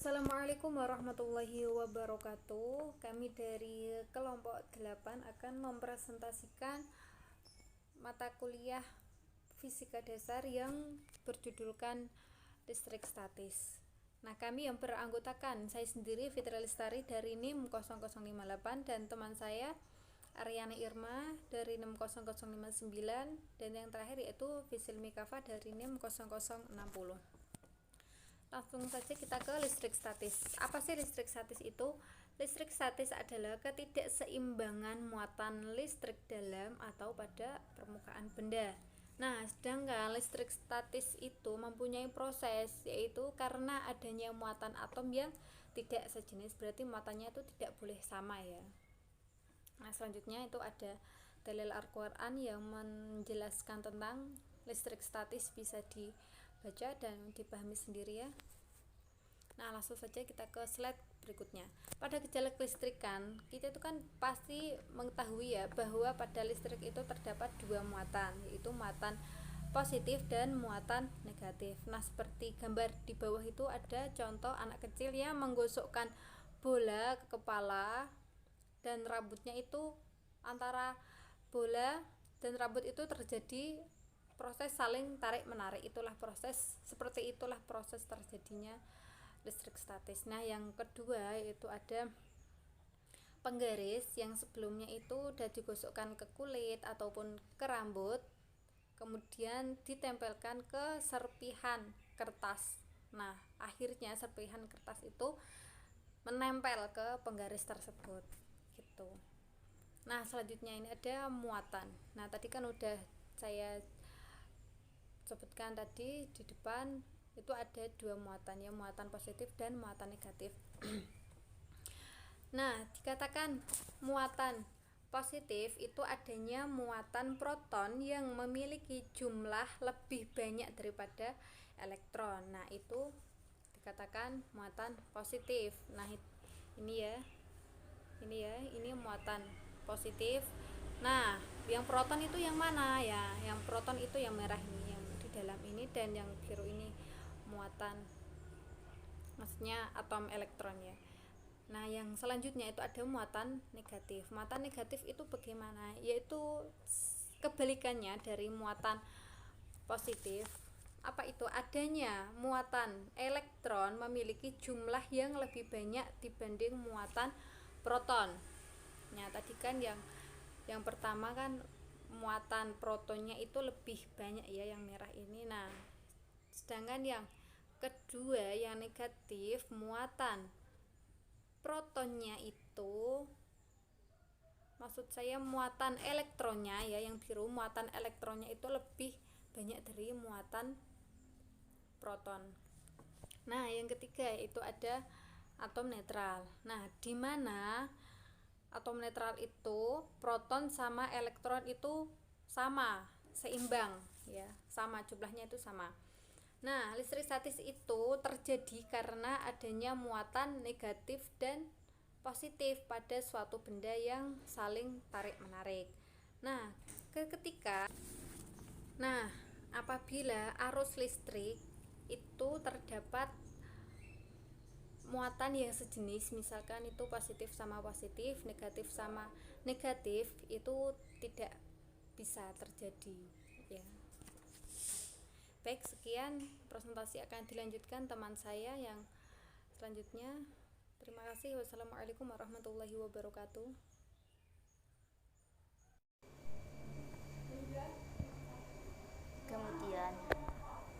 Assalamualaikum warahmatullahi wabarakatuh. Kami dari kelompok 8 akan mempresentasikan mata kuliah fisika dasar yang berjudulkan listrik statis. Nah, kami yang beranggotakan saya sendiri Fitri Lestari dari NIM 0058 dan teman saya Aryana Irma dari NIM 0059 dan yang terakhir yaitu Fisil Mikafa dari NIM 0060. Langsung saja kita ke listrik statis. Apa sih listrik statis itu? Listrik statis adalah ketidakseimbangan muatan listrik dalam atau pada permukaan benda. Nah, sedangkan listrik statis itu mempunyai proses, yaitu karena adanya muatan atom yang tidak sejenis, berarti muatannya itu tidak boleh sama ya. Nah, selanjutnya itu ada dalil Al-Quran yang menjelaskan tentang listrik statis, bisa dibaca dan dipahami sendiri ya. Nah, langsung saja kita ke slide berikutnya. Pada gejala kelistrikan, kita itu kan pasti mengetahui ya bahwa pada listrik itu terdapat dua muatan, yaitu muatan positif dan muatan negatif. Nah, seperti gambar di bawah itu ada contoh anak kecil yang menggosokkan bola ke kepala dan rambutnya itu antara bola dan rambut itu terjadi proses saling tarik menarik. Seperti itulah proses terjadinya listrik statis. Nah, yang kedua yaitu ada penggaris yang sebelumnya itu sudah digosokkan ke kulit ataupun ke rambut, kemudian ditempelkan ke serpihan kertas. Nah, akhirnya serpihan kertas itu menempel ke penggaris tersebut gitu. Nah, selanjutnya ini ada muatan. Nah, tadi kan udah saya sebutkan tadi di depan itu ada dua muatan, ya, muatan positif dan muatan negatif. Nah, dikatakan muatan positif itu adanya muatan proton yang memiliki jumlah lebih banyak daripada elektron. Nah, itu dikatakan muatan positif. Nah, ini muatan positif. Nah, yang proton itu yang mana ya? Yang proton itu yang merah ini, yang di dalam ini, dan yang biru ini muatan, maksudnya atom elektron ya. Nah, yang selanjutnya itu ada muatan negatif. Muatan negatif itu bagaimana? Yaitu kebalikannya dari muatan positif. Apa itu? Adanya muatan elektron memiliki jumlah yang lebih banyak dibanding muatan proton. Nah, tadi kan yang pertama kan muatan protonnya itu lebih banyak ya, yang merah ini. Nah, sedangkan yang kedua yang negatif, muatan protonnya itu, maksud saya muatan elektronnya ya, yang biru, muatan elektronnya itu lebih banyak dari muatan proton. Nah, yang ketiga itu ada atom netral. Nah, di mana atom netral itu proton sama elektron itu sama, seimbang ya, sama jumlahnya itu sama. Nah, listrik statis itu terjadi karena adanya muatan negatif dan positif pada suatu benda yang saling tarik-menarik. Nah, apabila arus listrik itu terdapat muatan yang sejenis, misalkan itu positif sama positif, negatif sama negatif, itu tidak bisa terjadi ya. Baik, sekian presentasi akan dilanjutkan teman saya yang selanjutnya. Terima kasih. Wassalamualaikum warahmatullahi wabarakatuh. Kemudian,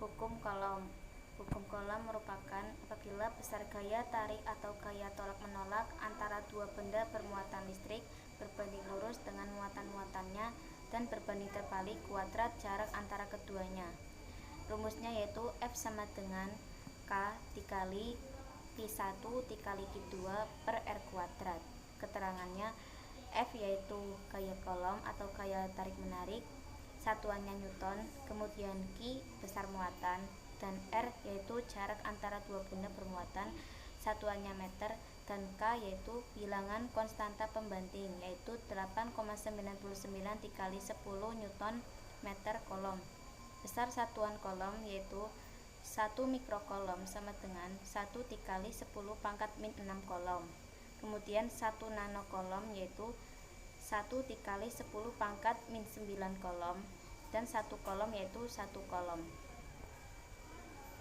hukum Coulomb merupakan apabila besar gaya tarik atau gaya tolak-menolak antara dua benda bermuatan listrik berbanding lurus dengan muatan-muatannya dan berbanding terbalik kuadrat jarak antara keduanya. Rumusnya yaitu F sama dengan K dikali Q1 dikali Q2 per R kuadrat. Keterangannya, F yaitu gaya Coulomb atau gaya tarik-menarik, satuannya Newton, kemudian Q besar muatan, dan R yaitu jarak antara dua benda bermuatan, satuannya meter, dan K yaitu bilangan konstanta pembanting, yaitu 8,99 dikali 10 Newton meter Coulomb. Besar satuan Coulomb yaitu 1 mikrokolom sama dengan 1 dikali 10 pangkat min 6 kolom. Kemudian 1 nanokolom yaitu 1 dikali 10 pangkat min 9 kolom. Dan 1 kolom yaitu 1 kolom.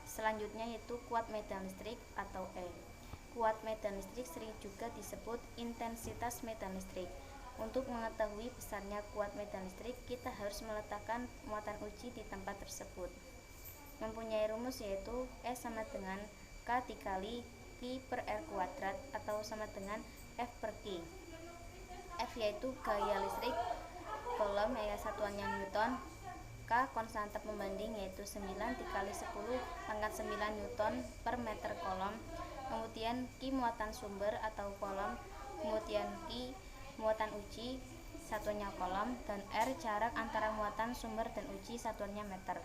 Selanjutnya yaitu kuat medan listrik atau E. Kuat medan listrik sering juga disebut intensitas medan listrik. Untuk mengetahui besarnya kuat medan listrik, kita harus meletakkan muatan uji di tempat tersebut. Mempunyai rumus yaitu E sama dengan K dikali Q per R kuadrat atau sama dengan F per Q. F yaitu gaya listrik kolom ya satuannya Newton. K konstanta pembanding yaitu 9 dikali 10 pangkat 9 Newton per meter kolom. Kemudian Q muatan sumber atau kolom, kemudian Q muatan uji satuannya kolom, dan R jarak antara muatan sumber dan uji satuannya meter.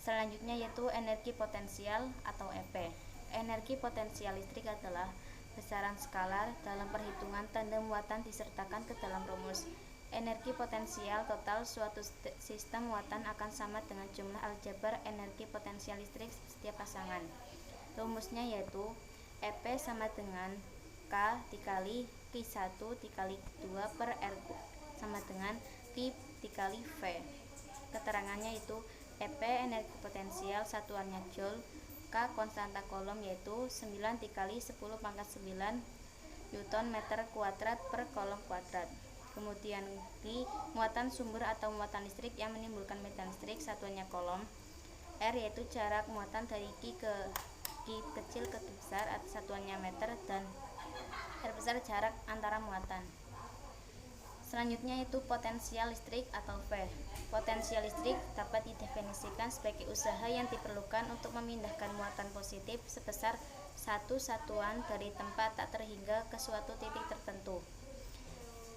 Selanjutnya yaitu energi potensial atau EP. Energi potensial listrik adalah besaran skalar dalam perhitungan tanda muatan disertakan ke dalam rumus. Energi potensial total suatu sistem muatan akan sama dengan jumlah aljabar energi potensial listrik setiap pasangan. Rumusnya yaitu EP sama dengan K dikali Q1 dikali 2 per R sama dengan Q dikali V. Keterangannya itu EP energi potensial satuannya Joule, K konstanta kolom yaitu 9 dikali 10 pangkat 9 Newton meter kuadrat per kolom kuadrat. Kemudian Q muatan sumber atau muatan listrik yang menimbulkan medan listrik satuannya kolom. R yaitu jarak muatan dari Q kecil ke Q besar atau satuannya meter, dan R besar jarak antara muatan. Selanjutnya itu potensial listrik atau V. Potensial listrik dapat didefinisikan sebagai usaha yang diperlukan untuk memindahkan muatan positif sebesar satu satuan dari tempat tak terhingga ke suatu titik tertentu.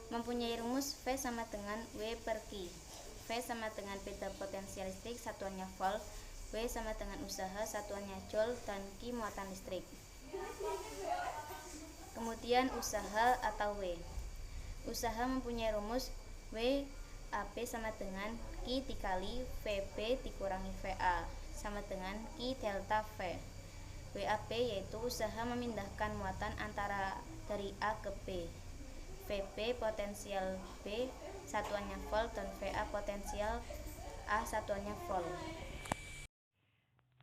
Mempunyai rumus V sama dengan W per Q. V sama dengan beda potensial listrik satuannya volt, W sama dengan usaha satuannya joule, dan Q muatan listrik. Kemudian usaha atau W. Usaha mempunyai rumus W AP sama dengan Q dikali VB dikurangi VA sama dengan Q delta V. WAP yaitu usaha memindahkan muatan antara dari A ke B. VB potensial B satuannya volt, dan VA potensial A satuannya volt.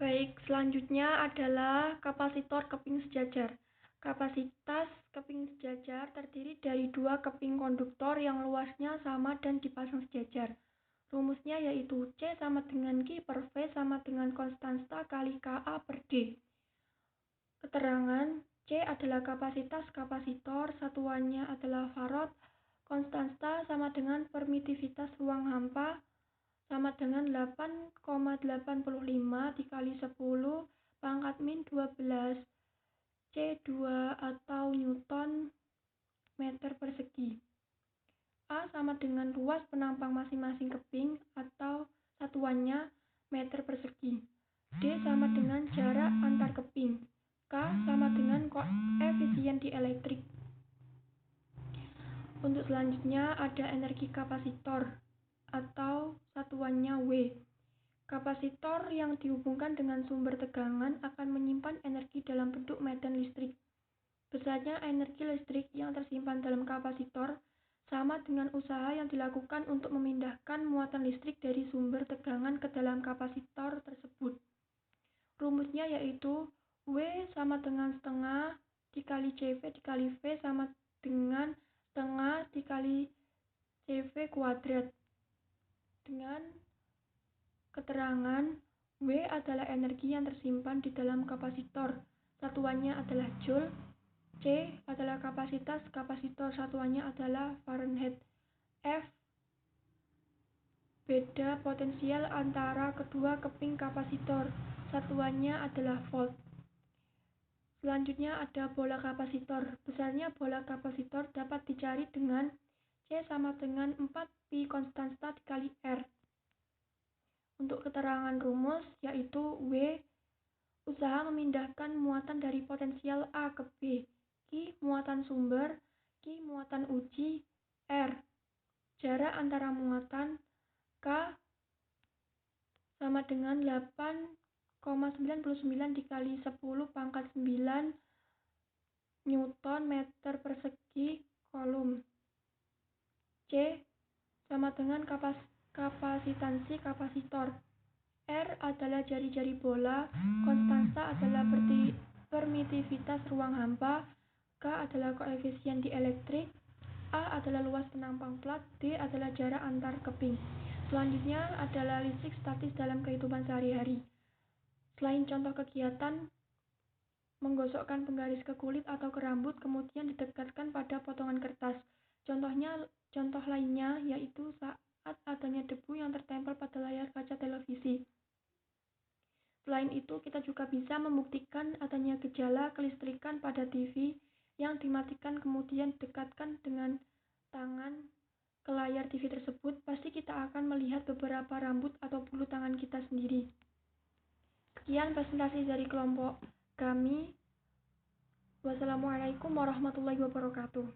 Baik, selanjutnya adalah kapasitor keping sejajar. Kapasitas keping sejajar terdiri dari dua keping konduktor yang luasnya sama dan dipasang sejajar. Rumusnya yaitu C sama dengan Q per V sama dengan konstanta kali Ka per D. Keterangan C adalah kapasitas kapasitor, satuannya adalah farad, konstanta sama dengan permitivitas ruang hampa, sama dengan 8,85 dikali 10 pangkat min 12 C2 atau Newton meter persegi. A sama dengan luas penampang masing-masing keping atau satuannya meter persegi. D sama dengan jarak antar keping. K sama dengan koefisien dielektrik. Untuk selanjutnya ada energi kapasitor atau satuannya W. Kapasitor yang dihubungkan dengan sumber tegangan akan menyimpan energi dalam bentuk medan listrik. Besarnya energi listrik yang tersimpan dalam kapasitor sama dengan usaha yang dilakukan untuk memindahkan muatan listrik dari sumber tegangan ke dalam kapasitor tersebut. Rumusnya yaitu W sama dengan setengah dikali CV dikali V sama dengan setengah dikali CV kuadrat. Dengan keterangan W adalah energi yang tersimpan di dalam kapasitor, satuannya adalah joule. C adalah kapasitas kapasitor, satuannya adalah Fahrenheit. F beda potensial antara kedua keping kapasitor, satuannya adalah volt. Selanjutnya ada bola kapasitor. Besarnya bola kapasitor dapat dicari dengan C sama dengan 4 pi konstanta dikali R. Untuk keterangan rumus yaitu W usaha memindahkan muatan dari potensial A ke B, Q muatan sumber, Q muatan uji, R jarak antara muatan, K sama dengan 8,85 0,99 dikali 10 pangkat 9 Newton meter persegi kolom. C sama dengan kapasitansi kapasitor. R adalah jari-jari bola, konstansa adalah permitivitas ruang hampa, K adalah koefisien dielektrik, A adalah luas penampang plat, D adalah jarak antar keping. Selanjutnya adalah listrik statis dalam kehidupan sehari-hari. Selain contoh kegiatan menggosokkan penggaris ke kulit atau ke rambut kemudian didekatkan pada potongan kertas. Contoh lainnya yaitu saat adanya debu yang tertempel pada layar kaca televisi. Selain itu, kita juga bisa membuktikan adanya gejala kelistrikan pada TV yang dimatikan kemudian didekatkan dengan tangan ke layar TV tersebut. Pasti kita akan melihat beberapa rambut atau bulu tangan kita sendiri. Sekian presentasi dari kelompok kami. Wassalamualaikum warahmatullahi wabarakatuh.